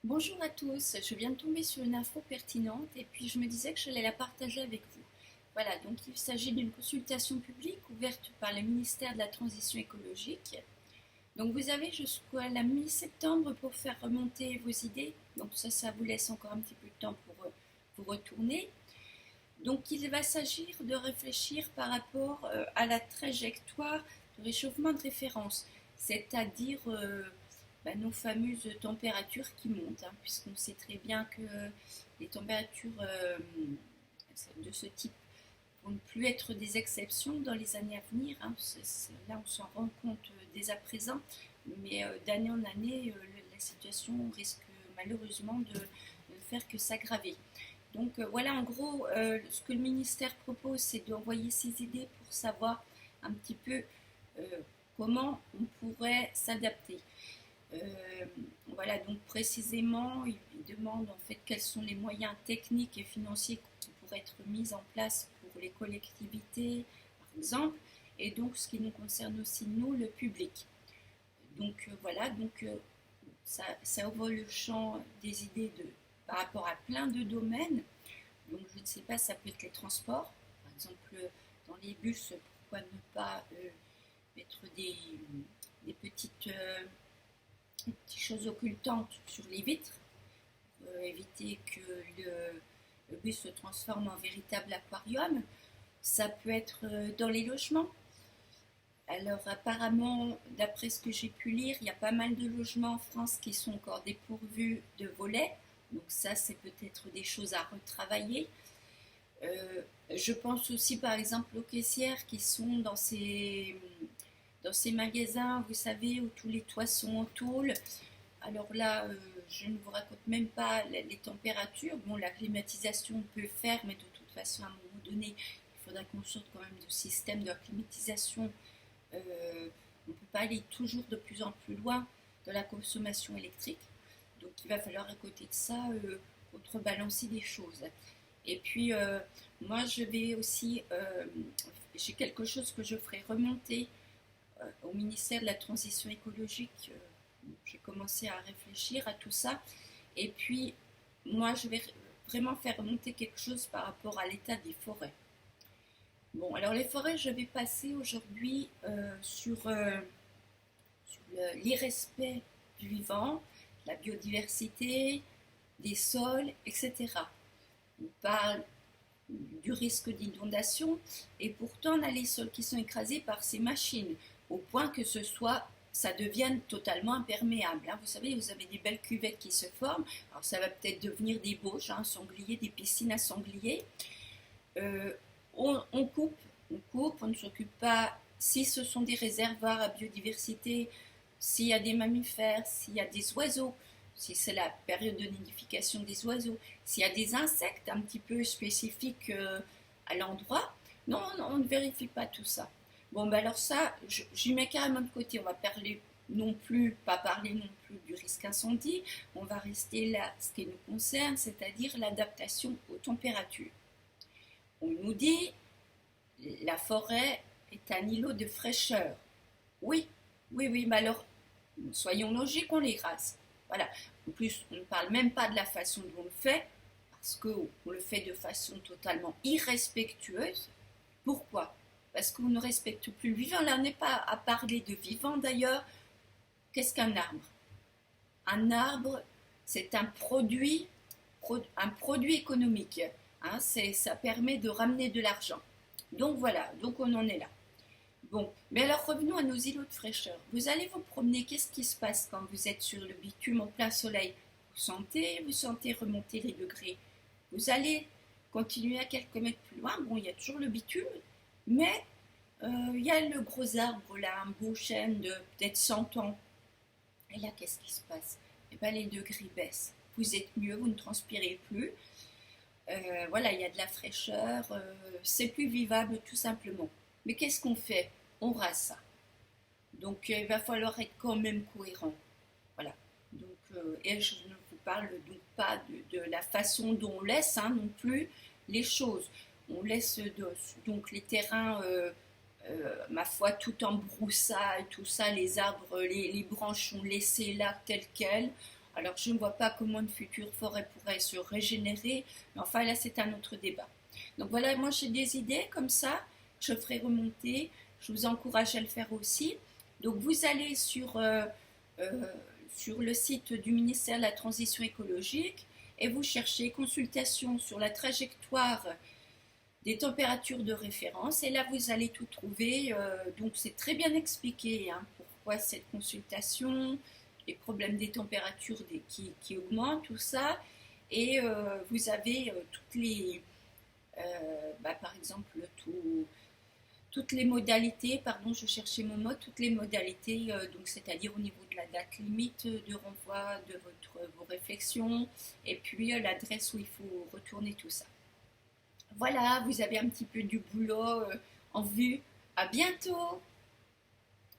Bonjour à tous, je viens de tomber sur une info pertinente et puis je me disais que j'allais la partager avec vous. Voilà, donc il s'agit d'une consultation publique ouverte par le ministère de la Transition écologique. Donc vous avez jusqu'à la mi-septembre pour faire remonter vos idées. Donc ça vous laisse encore un petit peu de temps pour vous retourner. Donc il va s'agir de réfléchir par rapport à la trajectoire de réchauffement de référence, c'est-à-dire nos fameuses températures qui montent, hein, puisqu'on sait très bien que les températures de ce type vont ne plus être des exceptions dans les années à venir. Hein. Là, on s'en rend compte dès à présent, mais d'année en année, la situation risque malheureusement de ne faire que s'aggraver. Donc voilà, en gros, ce que le ministère propose, c'est d'envoyer ses idées pour savoir un petit peu euh, comment on pourrait s'adapter. Euh, voilà, donc précisément, il demande en fait quels sont les moyens techniques et financiers qui pourraient être mis en place pour les collectivités, par exemple, et donc ce qui nous concerne aussi, nous, le public. Donc voilà, donc ça ouvre le champ des idées par rapport à plein de domaines. Donc je ne sais pas, ça peut être les transports, par exemple dans les bus, pourquoi ne pas mettre des petites choses occultantes sur les vitres, éviter que le bus se transforme en véritable aquarium. Ça peut être dans les logements. Alors apparemment, d'après ce que j'ai pu lire, il y a pas mal de logements en France qui sont encore dépourvus de volets. Donc ça, c'est peut-être des choses à retravailler. Je pense aussi par exemple aux caissières qui sont dans ces magasins, vous savez, où tous les toits sont en tôle. Alors là, je ne vous raconte même pas les températures. Bon, la climatisation on peut faire, mais de toute façon, à un moment donné, il faudra qu'on sorte quand même de système de climatisation. On ne peut pas aller toujours de plus en plus loin de la consommation électrique. Donc il va falloir à côté de ça contrebalancer des choses. Et puis moi je vais aussi, j'ai quelque chose que je ferai remonter au ministère de la Transition écologique. J'ai commencé à réfléchir à tout ça. Et puis moi je vais vraiment faire remonter quelque chose par rapport à l'état des forêts. Bon, alors les forêts, je vais passer aujourd'hui sur l'irrespect du vivant, la biodiversité, des sols, etc. On parle du risque d'inondation et pourtant on a les sols qui sont écrasés par ces machines au point que ça devienne totalement imperméable. Hein. Vous savez, vous avez des belles cuvettes qui se forment, alors ça va peut-être devenir des bauges, hein, sangliers, des piscines à sangliers. Euh, on coupe, on ne s'occupe pas. Si ce sont des réservoirs à biodiversité, s'il y a des mammifères, s'il y a des oiseaux, si c'est la période de nidification des oiseaux, s'il y a des insectes un petit peu spécifiques à l'endroit, non, on ne vérifie pas tout ça. Bon, ben alors ça, j'y mets carrément de côté. On va pas parler non plus du risque incendie. On va rester là, ce qui nous concerne, c'est-à-dire l'adaptation aux températures. On nous dit la forêt est un îlot de fraîcheur. Oui, oui, oui, mais alors, soyons logiques, on les rase. Voilà. En plus, on ne parle même pas de la façon dont on le fait, parce qu'on le fait de façon totalement irrespectueuse. Pourquoi? Parce qu'on ne respecte plus le vivant. Là, on n'est pas à parler de vivant d'ailleurs. Qu'est-ce qu'un arbre? Un arbre, c'est un produit économique. Hein, ça permet de ramener de l'argent. Donc voilà, donc on en est là. Bon, mais alors revenons à nos îlots de fraîcheur. Vous allez vous promener, qu'est-ce qui se passe quand vous êtes sur le bitume en plein soleil? Vous sentez remonter les degrés. Vous allez continuer à quelques mètres plus loin. Bon, il y a toujours le bitume, mais il y a le gros arbre là, un beau chêne de peut-être 100 ans. Et là, qu'est-ce qui se passe? Eh bien, les degrés baissent. Vous êtes mieux, vous ne transpirez plus. Voilà, il y a de la fraîcheur, c'est plus vivable tout simplement. Mais qu'est-ce qu'on fait? On rase ça. Donc il va falloir être quand même cohérent. Voilà. Donc, et je ne vous parle donc pas de la façon dont on laisse hein, non plus les choses. On laisse donc les terrains, ma foi, tout en broussailles, tout ça, les arbres, les branches sont laissées là telles quelles. Alors, je ne vois pas comment une future forêt pourrait se régénérer, mais enfin, là, c'est un autre débat. Donc voilà, moi, j'ai des idées comme ça, je ferai remonter, je vous encourage à le faire aussi. Donc, vous allez euh, sur le site du ministère de la Transition écologique et vous cherchez consultation sur la trajectoire des températures de référence et là vous allez tout trouver. Donc c'est très bien expliqué hein, pourquoi cette consultation, les problèmes des températures qui augmentent, tout ça. Et vous avez toutes les, par exemple, toutes les modalités, pardon, je cherchais mon mot, toutes les modalités, donc c'est-à-dire au niveau de la date limite de renvoi de vos réflexions, et puis l'adresse où il faut retourner tout ça. Voilà, vous avez un petit peu du boulot en vue. À bientôt!